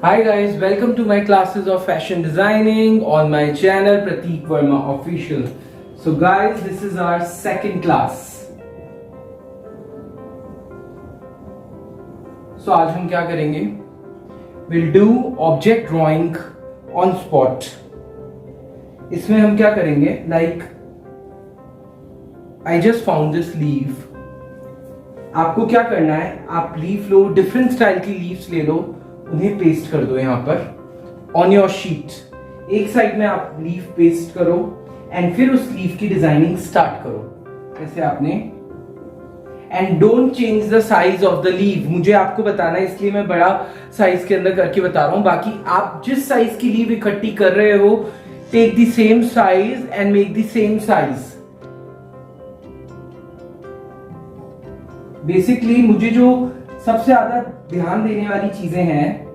Hi guys, welcome to my classes of fashion designing on my channel Prateek Verma Official. So guys, this is our second class. So आज हम क्या करेंगे? We'll do object drawing on spot. इसमें हम क्या करेंगे? Like I just found this leaf. आपको क्या करना है? आप लीफ लो, डिफरेंट स्टाइल की लीव्स ले लो, उन्हें पेस्ट कर दो यहाँ पर ऑन योर शीट। एक साइड में आप लीफ पेस्ट करो एंड फिर उस लीफ की डिजाइनिंग स्टार्ट करो जैसे आपने। And don't change the size of the leave. मुझे आपको बताना है इसलिए मैं बड़ा साइज के अंदर करके बता रहा हूं। बाकी आप जिस साइज की लीव इकट्ठी कर रहे हो, take the same size and make the same size. Basically मुझे जो सबसे ज्यादा ध्यान देने वाली चीजें हैं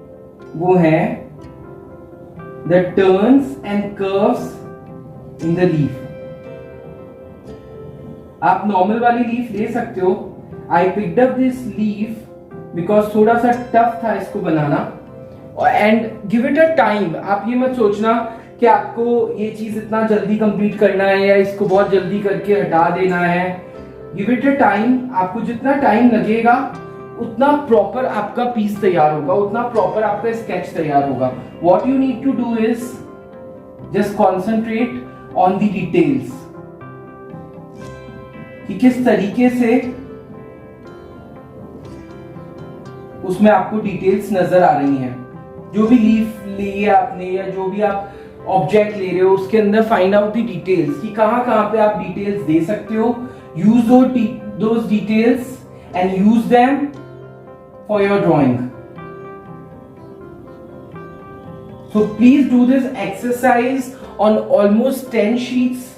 वो है the turns and curves in the leaf. आप नॉर्मल वाली लीफ ले सकते हो। I picked up this leaf because थोड़ा सा टफ था इसको बनाना। And give it a time. आप ये मत सोचना कि आपको ये चीज इतना जल्दी कंप्लीट करना है या इसको बहुत जल्दी करके हटा देना है। Give it a time. आपको जितना टाइम लगेगा उतना प्रॉपर आपका पीस तैयार होगा, उतना प्रॉपर आपका स्केच तैयार होगा। What you need to do is just concentrate on the details कि किस तरीके से उसमें आपको डिटेल्स नजर आ रही हैं। जो भी लीफ ली है आपने या जो भी आप ऑब्जेक्ट ले रहे हो उसके अंदर फाइंड आउट द डिटेल्स कि कहां कहां पे आप डिटेल्स दे सकते हो। Use those details and use them for your drawing. So please do this exercise on almost 10 sheets.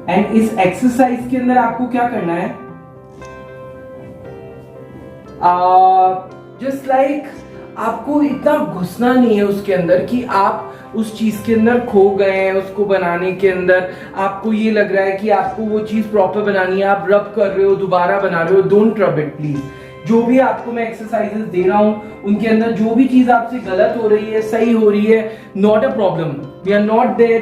And इस exercise के अंदर आपको क्या करना है? Just like आपको इतना घुसना नहीं है उसके अंदर कि आप उस चीज के अंदर खो गए हैं। उसको बनाने के अंदर आपको ये लग रहा है कि आपको वो चीज प्रॉपर बनानी है, आप रब कर रहे हो, दोबारा बना रहे हो। Don't rub it please. जो भी आपको मैं एक्सरसाइजेस दे रहा हूं उनके अंदर जो भी चीज आपसे गलत हो रही है, सही हो रही है, not a problem. We are not there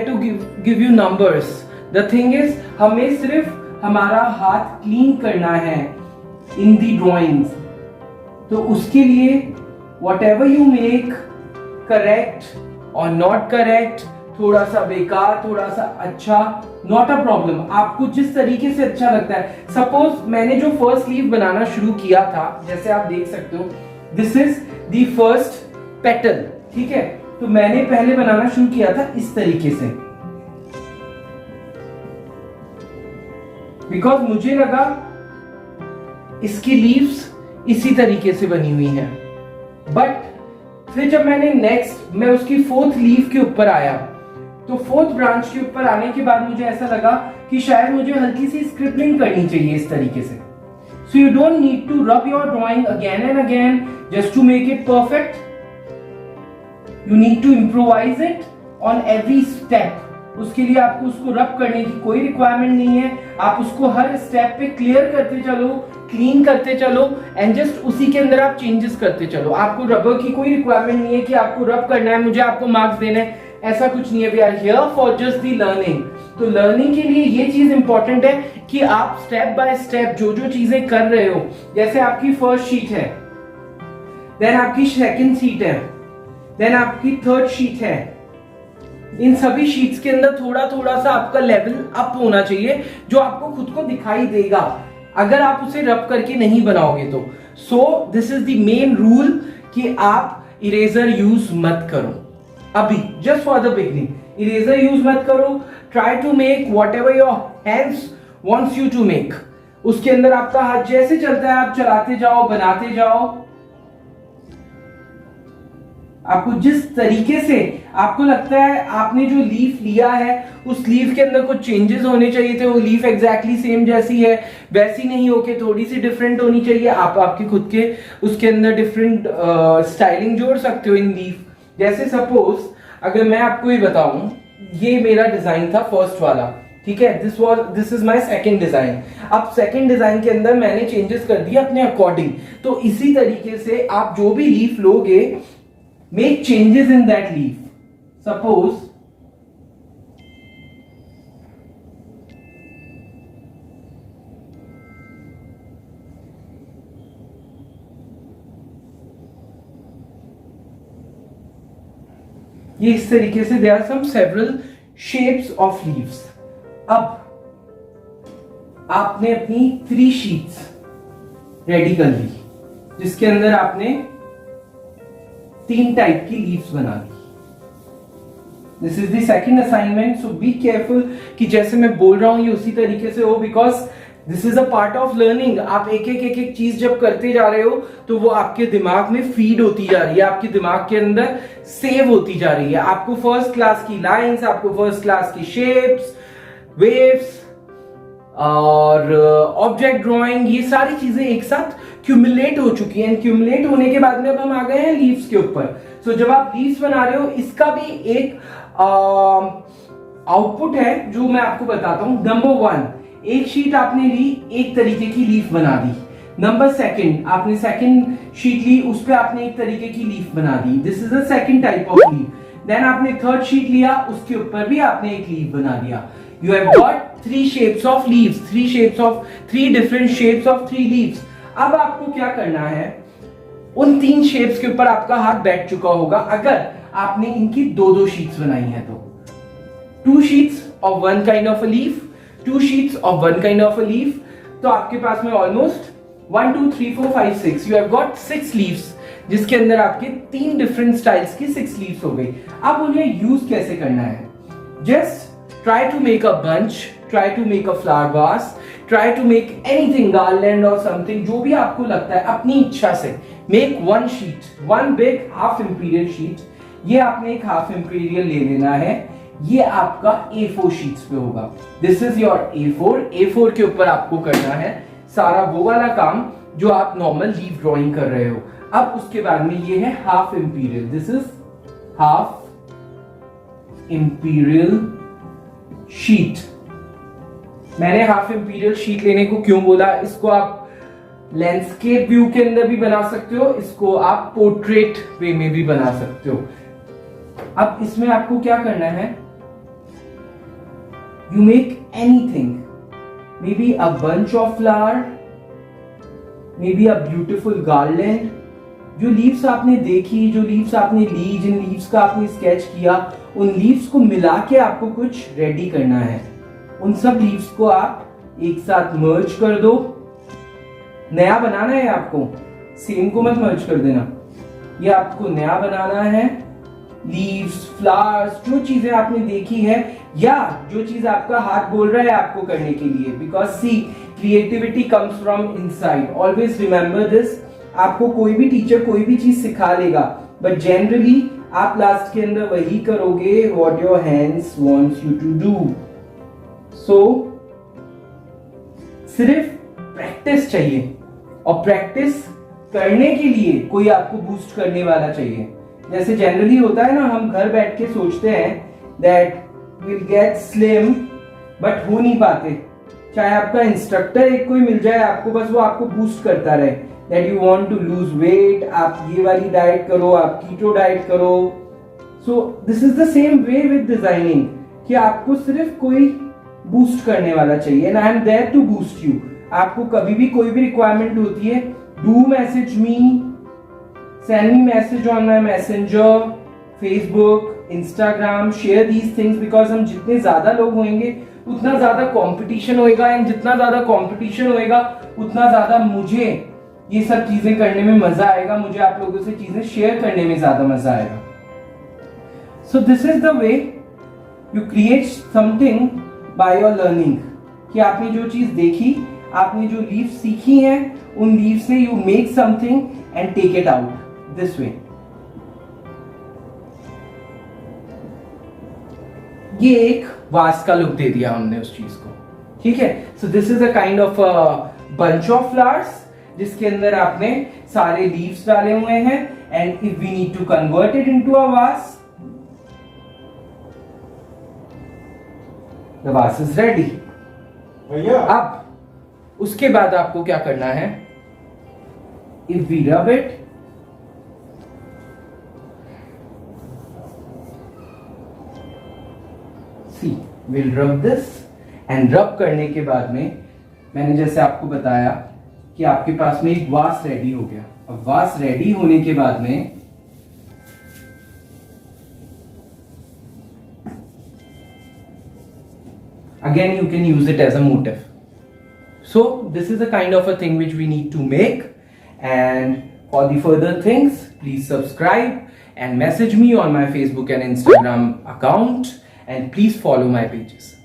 to give you numbers. The thing is हमें सिर्फ हमारा हाथ क्लीन करना है इन दी ड्रॉइंग्स। तो उसके लिए whatever you make, correct or not correct, थोड़ा सा बेकार, थोड़ा सा अच्छा, not a problem। आपको जिस तरीके से अच्छा लगता है। सपोज मैंने जो फर्स्ट लीफ बनाना शुरू किया था, जैसे आप देख सकते हो, this is the first petal. ठीक है, तो मैंने पहले बनाना शुरू किया था इस तरीके से बिकॉज मुझे लगा इसकी लीव्स इसी तरीके से बनी हुई है। बट फिर जब मैंने मैं उसकी फोर्थ लीफ के ऊपर आया, तो फोर्थ ब्रांच के ऊपर आने के बाद मुझे ऐसा लगा कि शायद मुझे हल्की सी स्क्रिप्लिंग करनी चाहिए इस तरीके से। So you don't need to rub your drawing again and again just to make it perfect. You need to improvise it on every step. उसके लिए आपको उसको रब करने की कोई रिक्वायरमेंट नहीं है। आप उसको हर स्टेप पे क्लियर करते चलो, क्लीन करते चलो एंड जस्ट उसी के अंदर आप चेंजेस करते चलो। आपको रबर की कोई रिक्वायरमेंट नहीं है कि आपको रब करना है, मुझे आपको मार्क्स देने हैं, ऐसा कुछ नहीं है। We are here for just the learning. तो लर्निंग के लिए ये चीज इंपॉर्टेंट है कि आप स्टेप बाय स्टेप जो जो चीजें कर रहे हो, जैसे आपकी फर्स्ट शीट है, देन आपकी सेकंड शीट है, देन आपकी थर्ड शीट है। इन सभी शीट्स के अंदर थोड़ा थोड़ा सा आपका लेवल अप होना चाहिए जो आपको खुद को दिखाई देगा अगर आप उसे रब करके नहीं बनाओगे तो। So this is the main rule कि आप इरेजर यूज मत करो अभी, just for the beginning. Eraser use मत करो। Try to make whatever your hands wants you to make. उसके अंदर आपका हाथ जैसे चलता है आप चलाते जाओ, बनाते जाओ। आपको जिस तरीके से आपको लगता है आपने जो लीफ लिया है उस लीफ के अंदर कुछ चेंजेस होने चाहिए थे, वो लीफ एग्जैक्टली सेम जैसी है वैसी नहीं होके थोड़ी सी डिफरेंट होनी चाहिए। आप आपके खुद के उसके अंदर डिफरेंट स्टाइलिंग जोड़ सकते हो इन लीफ। जैसे सपोज अगर मैं आपको ये बताऊं, ये मेरा डिजाइन था फर्स्ट वाला, ठीक है। This is my second design. अब सेकंड डिजाइन के अंदर मैंने चेंजेस कर दिया अपने अकॉर्डिंग। तो इसी तरीके से आप जो भी लीफ लोगे, make changes in that leaf. Suppose ये इस तरीके से there are some several shapes of leaves. अब आपने अपनी 3 शीट्स रेडी कर ली, जिसके अंदर आपने 3 टाइप की लीव्स बना ली। This is the second assignment, so be careful कि जैसे मैं बोल रहा हूं ये उसी तरीके से हो, because this is a part of learning. आप एक एक चीज जब करते जा रहे हो तो वो आपके दिमाग में फीड होती जा रही है, आपके दिमाग के अंदर सेव होती जा रही है। आपको फर्स्ट क्लास की लाइंस, आपको फर्स्ट क्लास की शेप्स, वेव्स और ऑब्जेक्ट ड्राइंग, ये सारी चीजें एक साथ क्यूमुलेट हो चुकी हैं। क्यूमुलेट होने के बाद में अब हम आ गए हैं लीव्स के ऊपर। सो जब आप लीव्स बना रहे हो, इसका भी एक आउटपुट है जो मैं आपको बताता हूं। नंबर 1, एक शीट आपने ली, एक तरीके की लीफ बना दी। नंबर 2, आपने सेकंड शीट ली, उस पे आपने एक तरीके की लीफ बना दी। This is the second type of leaf. Then आपने थर्ड शीट लिया, उसके ऊपर भी आपने एक लीफ बना दिया। You have got 3 shapes of leaves, 3 different shapes of 3 leaves. अब आपको क्या करना है, उन 3 शेप्स के ऊपर आपका हाथ बैठ चुका होगा अगर आपने इनकी 2-2 शीट्स बनाई है तो। 2 sheets of one kind of a leaf, 2 sheets of one kind of a leaf. तो आपके पास में almost 1 2 3 4 5 6, you have got 6 leaves, जिसके अंदर आपके 3 डिफरेंट स्टाइल्स की 6 लीव्स हो गई। अब उन्हें यूज कैसे करना है? Just try to make a bunch, try to make a flower vase, try to make anything, garland और समथिंग, जो भी आपको लगता है अपनी इच्छा से। Make 1 sheet, 1 big half imperial sheet. ये आपने एक हाफ इंपीरियल ले लेना है, ये आपका A4 शीट्स पे होगा। This is your A4। A4 के ऊपर आपको करना है सारा वो वाला काम जो आप नॉर्मल लीफ ड्राइंग कर रहे हो। अब उसके बाद में ये है half imperial. This is half imperial sheet. मैंने हाफ इंपीरियल शीट लेने को क्यों बोला? इसको आप लैंडस्केप व्यू के अंदर भी बना सकते हो, इसको आप पोर्ट्रेट वे में भी बना सकते हो। अब इसमें आपको क्या करना है, you make anything, maybe a bunch of flower, maybe a beautiful garland। जो लीव्स आपने देखी, जो लीव्स आपने ली, जिन लीव्स का आपने स्केच किया, उन लीव्स को मिला के आपको कुछ रेडी करना है। उन सब लीव्स को आप एक साथ मर्ज कर दो। नया बनाना है आपको, सेम को मत मर्ज कर देना, ये आपको नया बनाना है। लीव्स, फ्लावर्स, जो चीजें आपने देखी है या जो चीज आपका हाथ बोल रहा है आपको करने के लिए, because see creativity comes from inside. Always remember this. आपको कोई भी टीचर कोई भी चीज सिखा लेगा, बट जनरली आप लास्ट के अंदर वही करोगे what your hands wants you to do. So सिर्फ प्रैक्टिस चाहिए, और प्रैक्टिस करने के लिए कोई आपको बूस्ट करने वाला चाहिए। जैसे जनरली होता है ना, हम घर बैठ के सोचते हैं that will get slim, but हो नहीं पाते। चाहे आपका इंस्ट्रक्टर एक कोई मिल जाए आपको, बस वो आपको बूस्ट करता रहे that you want to lose weight, आप ये वाली डाइट करो, आप कीटो डाइट करो। So this is the same way with designing, कि आपको सिर्फ कोई बूस्ट करने वाला चाहिए, and I am there to boost you. आपको कभी भी कोई भी रिक्वायरमेंट होती है, do message me, send me message on my messenger, Facebook, Instagram, share these things, because हम जितने ज्यादा लोग होंगे उतना ज्यादा कंपटीशन होएगा, एंड जितना ज्यादा कंपटीशन होएगा उतना ज्यादा मुझे ये सब चीजें करने में मजा आएगा, मुझे आप लोगों से चीजें शेयर करने में ज्यादा मजा आएगा। सो this is the way you create something by your learning, कि आपने जो चीज देखी, आपने जो लीफ सीखी हैं, उन लीफ से you make something and take it out this way. ये एक वास का लुक दे दिया हमने उस चीज को, ठीक है। So this is a kind of bunch of flowers, जिसके अंदर आपने सारे लीव्स डाले हुए हैं, and if we need to convert it into a vase, the वास इज रेडी। भैया अब उसके बाद आपको क्या करना है, if we rub it, see will rub this, and rub करने के बाद में मैंने जैसे आपको बताया कि आपके पास में एक वास रेडी हो गया। अब वास रेडी होने के बाद में again you can use it as a motif. So this is a kind of a thing which we need to make, and for the further things please subscribe and message me on my Facebook and Instagram account, and please follow my pages.